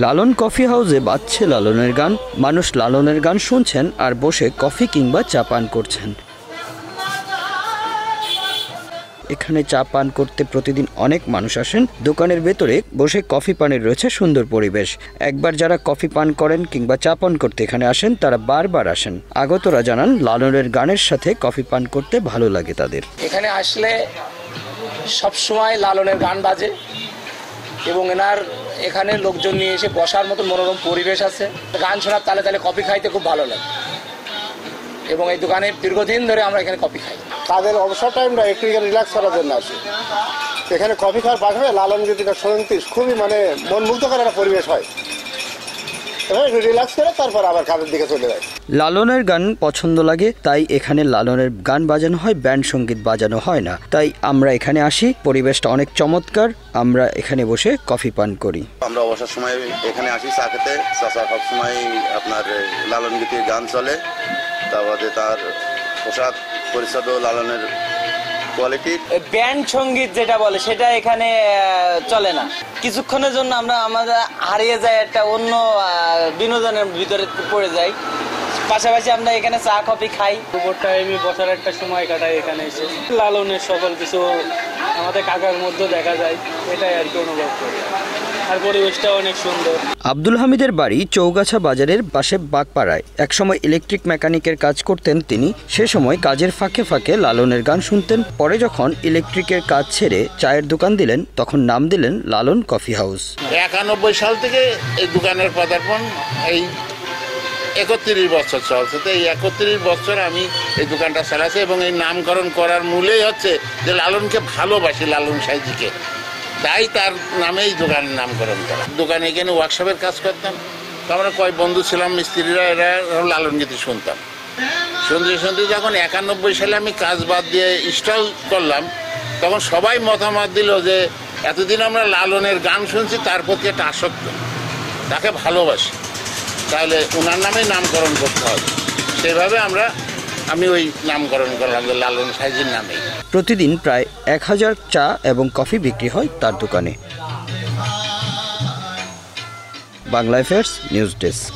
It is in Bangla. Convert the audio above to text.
লালন কফি হাউসে বাজছে লালনের গান। মানুষ লালনের গান শুনছেন আর বসে কফি কিংবা চা পান করছেন। এখানে চা পান করতে প্রতিদিন অনেক মানুষ আসেন। দোকানের ভেতরে বসে কফি পানের রয়েছে সুন্দর পরিবেশ। একবার যারা কফি পান করেন কিংবা চা পান করতে এখানে আসেন তারা বারবার আসেন। আগতরা জানান লালনের গানের সাথে কফি পান করতে ভালো লাগে তাদের। এখানে আসলে সবসময় লালনের গান বাজে এবং এনার এখানে লোকজন নিয়ে এসে বসার মতো মনোরম পরিবেশ আছে। গান শোনার তালে তালে কফি খাইতে খুব ভালো লাগে এবং এই দোকানে দীর্ঘদিন ধরে আমরা এখানে কফি খাই। তাদের অবসর টাইমটা একটু রিল্যাক্স করার জন্য আসে। এখানে কফি খাওয়ার পাশে লালন গীতিটা শুনতে খুবই মন মুগ্ধকর একটা পরিবেশ হয়। রিল্যাক্স করে তারপর আবার কাজের দিকে চলে যায়। লালনের গান পছন্দ লাগে, তাই এখানে লালনের গান বাজানো হয়, ব্যান্ড সঙ্গীত বাজানো হয় না। তাই আমরা এখানে আসি, পরিবেশটা অনেক চমৎকার। আমরা এখানে বসে কফি পান করি। আমরা অবসর সময় এখানে আসি চা খেতে। চাচা সবসময় আপনার লালন গীতির গান চলে, তারপরে তার পোশাক পরিচ্ছদ লালনের কোয়ালিটি। ব্যান্ড সঙ্গীত যেটা বলে সেটা এখানে চলে না। কিছুক্ষণের জন্য আমাদের হারিয়ে যায়, একটা অন্য বিনোদনের ভিতরে পড়ে যাই। পাশাপাশি আমরা এখানে চা কফি খাই। দুপুর টাইমে বসার একটা সময় কাটাই এখানে এসে। লালনের সকল কিছু আমাদের কাকার মধ্যে দেখা যায়, এটাই আর কি অনুভব করি। আর পরিবেশটা অনেক সুন্দর। আব্দুল হামিদের বাড়ি চৌগাছা বাজারের পাশে বাগপাড়ায়। একসময় ইলেকট্রিক মেকানিকের কাজ করতেন তিনি। সে সময় কাজের ফাঁকে ফাঁকে লালনের গান শুনতেন। পরে যখন ইলেকট্রিকের কাজ ছেড়ে চায়ের দোকান দিলেন, তখন নাম দিলেন লালন কফি হাউস। 91 সাল থেকে এই দোকানের পদার্পণ এই 31 বছর চলছে। তো এই 31 বছর আমি এই দোকানটা চালাচ্ছি এবং এই নামকরণ করার মূলেই হচ্ছে যে লালনকে ভালোবাসি, লালন সাইজিকে, তাই তার নামেই দোকানের নামকরণ করা। দোকানে এখানে ওয়ার্কশপের কাজ করতাম, তো আমরা কয়েক বন্ধু ছিলাম মিস্ত্রিরা, এরা লালন গীতি শুনতাম। শুনতে শুনতে যখন 91 সালে আমি কাজ বাদ দিয়ে স্টল করলাম, তখন সবাই মতামত দিল যে এতদিন আমরা লালনের গান শুনছি, তার প্রতি একটা আসক্ত, তাকে ভালোবাসি, তাহলে ওনার নামেই নামকরণ করতে হবে। সেভাবে আমি ওই নামকরণ করলাম যে লালন সাইজির নামে। প্রতিদিন প্রায় 1000 চা এবং কফি বিক্রি হয় তার দোকানে। Bangla affairs news desk.